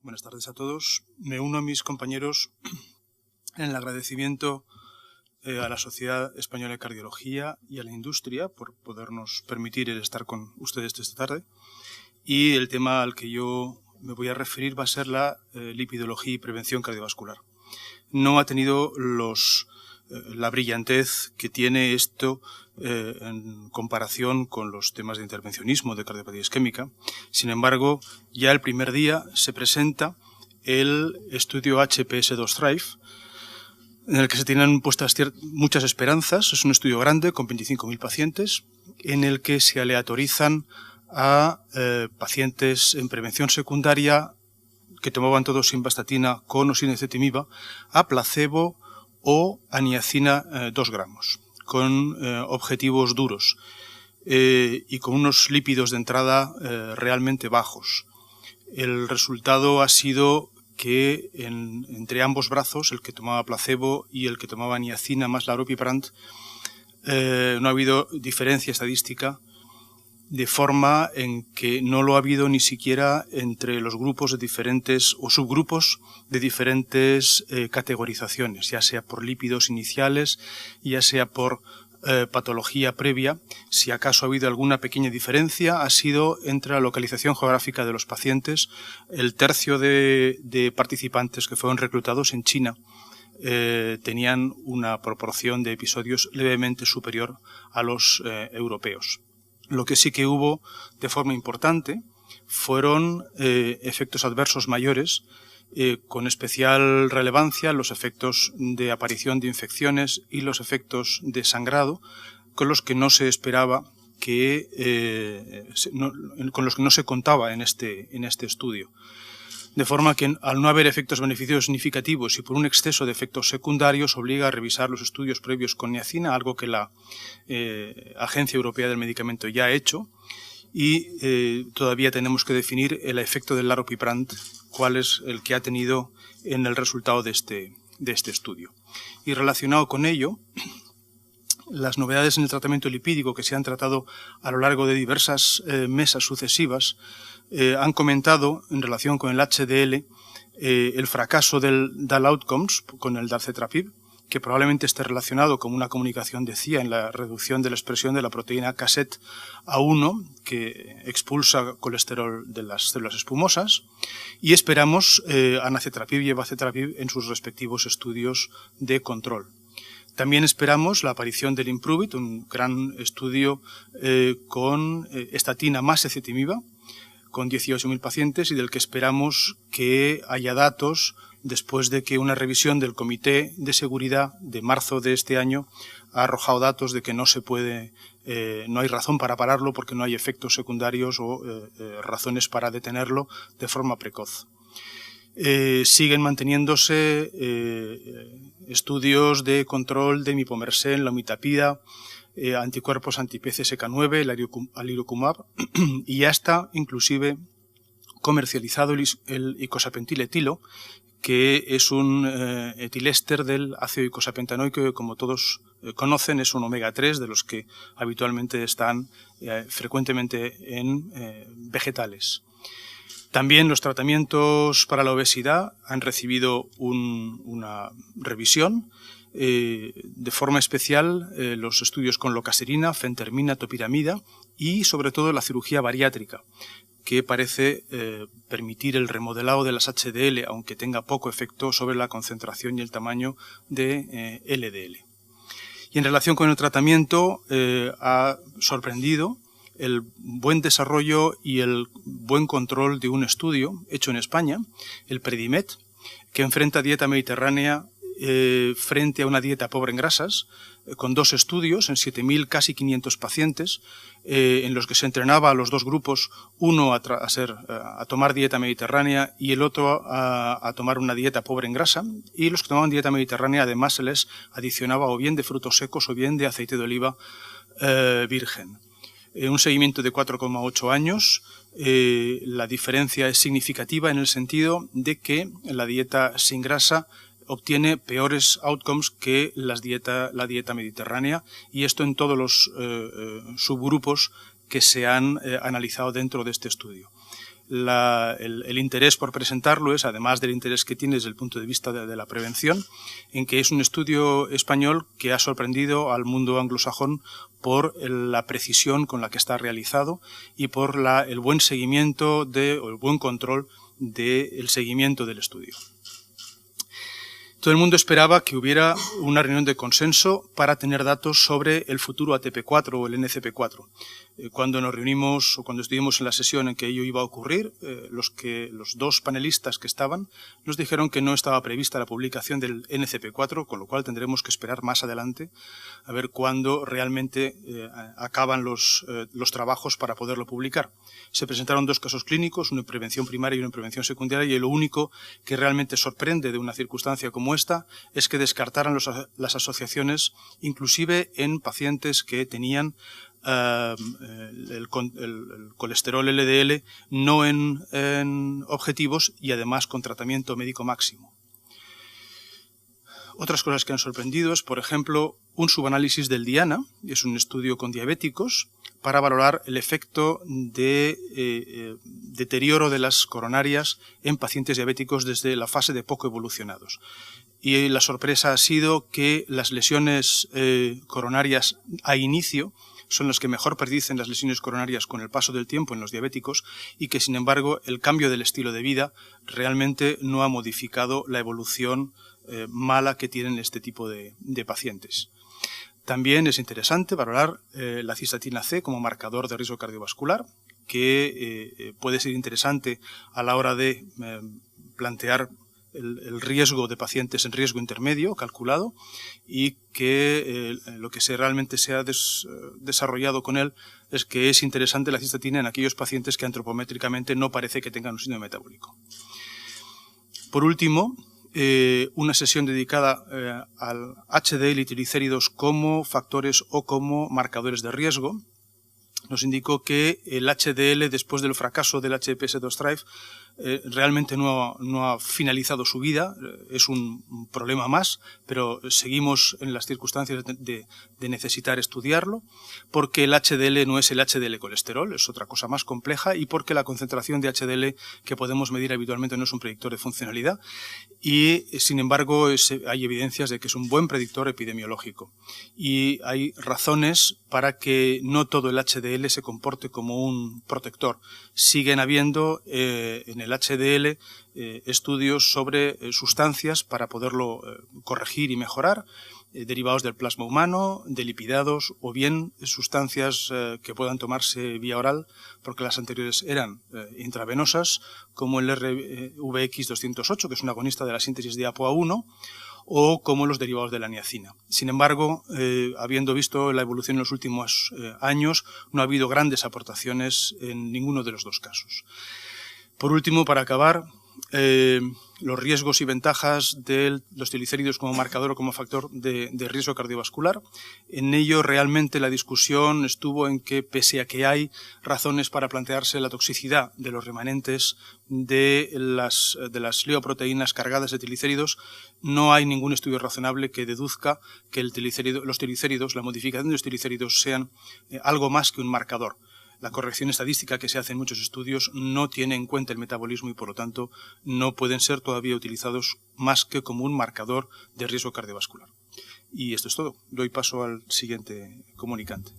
Buenas tardes a todos. Me uno a mis compañeros en el agradecimiento a la Sociedad Española de Cardiología y a la industria por podernos permitir el estar con ustedes esta tarde. Y el tema al que yo me voy a referir va a ser la lipidología y prevención cardiovascular. No ha tenido la brillantez que tiene esto en comparación con los temas de intervencionismo de cardiopatía isquémica. Sin embargo, ya el primer día se presenta el estudio HPS2 Thrive, en el que se tienen puestas muchas esperanzas. Es un estudio grande con 25.000 pacientes, en el que se aleatorizan a pacientes en prevención secundaria que tomaban todos simvastatina con o sin ezetimiba, a placebo o a niacina 2 gramos, con objetivos duros y con unos lípidos de entrada realmente bajos. El resultado ha sido que entre ambos brazos, el que tomaba placebo y el que tomaba niacina más laropiprant, no ha habido diferencia estadística, de forma en que no lo ha habido ni siquiera entre los grupos de diferentes o subgrupos de diferentes categorizaciones, ya sea por lípidos iniciales, ya sea por patología previa. Si acaso ha habido alguna pequeña diferencia, ha sido entre la localización geográfica de los pacientes. El tercio de participantes que fueron reclutados en China tenían una proporción de episodios levemente superior a los europeos. Lo que sí que hubo de forma importante fueron efectos adversos mayores, con especial relevancia los efectos de aparición de infecciones y los efectos de sangrado, con los que no se esperaba con los que no se contaba en este estudio. De forma que, al no haber efectos beneficiosos significativos y por un exceso de efectos secundarios, obliga a revisar los estudios previos con niacina, algo que la Agencia Europea del Medicamento ya ha hecho, y todavía tenemos que definir el efecto del laropiprant, cuál es el que ha tenido en el resultado de este estudio. Y relacionado con ello, las novedades en el tratamiento lipídico que se han tratado a lo largo de diversas mesas sucesivas han comentado en relación con el HDL el fracaso del DAL Outcomes con el dalcetrapib, que probablemente esté relacionado con una comunicación de CIA en la reducción de la expresión de la proteína cassette-A1, que expulsa colesterol de las células espumosas, y esperamos anacetrapib y evacetrapib en sus respectivos estudios de control. También esperamos la aparición del IMPROVE-IT, un gran estudio con estatina más ezetimiba, con 18.000 pacientes, y del que esperamos que haya datos después de que una revisión del Comité de Seguridad de marzo de este año ha arrojado datos de que no hay razón para pararlo porque no hay efectos secundarios o razones para detenerlo de forma precoz. Siguen manteniéndose estudios de control de mipomersen, la omitapida, anticuerpos anti-PCSK9, el alirocumab, y ya está inclusive comercializado el icosapentiletilo, que es un etiléster del ácido icosapentanoico, que como todos conocen es un omega 3 de los que habitualmente están frecuentemente en vegetales. También los tratamientos para la obesidad han recibido una revisión, de forma especial los estudios con locaserina, fentermina, topiramida y sobre todo la cirugía bariátrica, que parece permitir el remodelado de las HDL, aunque tenga poco efecto sobre la concentración y el tamaño de LDL. Y en relación con el tratamiento, ha sorprendido el buen desarrollo y el buen control de un estudio hecho en España, el PREDIMET, que enfrenta dieta mediterránea frente a una dieta pobre en grasas, con 2 estudios en 7.000 casi 500 pacientes, en los que se entrenaba a los 2 grupos, uno a tomar dieta mediterránea y el otro a tomar una dieta pobre en grasa, y los que tomaban dieta mediterránea además se les adicionaba o bien de frutos secos o bien de aceite de oliva virgen. Un seguimiento de 4,8 años, la diferencia es significativa en el sentido de que la dieta sin grasa obtiene peores outcomes que la dieta mediterránea, y esto en todos los subgrupos que se han analizado dentro de este estudio. el interés por presentarlo es, además del interés que tiene desde el punto de vista de la prevención, en que es un estudio español que ha sorprendido al mundo anglosajón por la precisión con la que está realizado y por el buen seguimiento o el buen control del seguimiento del estudio. Todo el mundo esperaba que hubiera una reunión de consenso para tener datos sobre el futuro ATP4 o el NCP4. Cuando nos reunimos o cuando estuvimos en la sesión en que ello iba a ocurrir, los dos panelistas que estaban nos dijeron que no estaba prevista la publicación del NCP4, con lo cual tendremos que esperar más adelante a ver cuándo realmente acaban los trabajos para poderlo publicar. Se presentaron dos casos clínicos, uno en prevención primaria y uno en prevención secundaria, y lo único que realmente sorprende de una circunstancia como esta es que descartaran las asociaciones, inclusive en pacientes que tenían el colesterol LDL no en objetivos y además con tratamiento médico máximo. Otras cosas que han sorprendido es, por ejemplo, un subanálisis del DIANA, es un estudio con diabéticos, para valorar el efecto de deterioro de las coronarias en pacientes diabéticos desde la fase de poco evolucionados. Y la sorpresa ha sido que las lesiones coronarias a inicio son las que mejor predicen las lesiones coronarias con el paso del tiempo en los diabéticos y que, sin embargo, el cambio del estilo de vida realmente no ha modificado la evolución mala que tienen este tipo de pacientes. También es interesante valorar la cistatina C como marcador de riesgo cardiovascular, que puede ser interesante a la hora de plantear el riesgo de pacientes en riesgo intermedio calculado y que lo que realmente se ha desarrollado con él es que es interesante la cistatina en aquellos pacientes que antropométricamente no parece que tengan un síndrome metabólico. Por último, una sesión dedicada al HDL y triglicéridos como factores o como marcadores de riesgo nos indicó que el HDL, después del fracaso del HPS2 Drive, realmente no ha finalizado su vida, es un problema más, pero seguimos en las circunstancias de necesitar estudiarlo, porque el HDL no es el HDL colesterol, es otra cosa más compleja, y porque la concentración de HDL que podemos medir habitualmente no es un predictor de funcionalidad, y sin embargo hay evidencias de que es un buen predictor epidemiológico. Y hay razones para que no todo el HDL se comporte como un protector. Siguen habiendo en el HDL estudios sobre sustancias para poderlo corregir y mejorar, derivados del plasma humano, de lipidados o bien sustancias que puedan tomarse vía oral, porque las anteriores eran intravenosas, como el RVX208, que es un agonista de la síntesis de ApoA1, o como los derivados de la niacina. Sin embargo, habiendo visto la evolución en los últimos años, no ha habido grandes aportaciones en ninguno de los dos casos. Por último, para acabar, los riesgos y ventajas de los triglicéridos como marcador o como factor de riesgo cardiovascular. En ello realmente la discusión estuvo en que, pese a que hay razones para plantearse la toxicidad de los remanentes de las lipoproteínas cargadas de triglicéridos, no hay ningún estudio razonable que deduzca que los triglicéridos, la modificación de los triglicéridos sean algo más que un marcador. La corrección estadística que se hace en muchos estudios no tiene en cuenta el metabolismo y, por lo tanto, no pueden ser todavía utilizados más que como un marcador de riesgo cardiovascular. Y esto es todo. Doy paso al siguiente comunicante.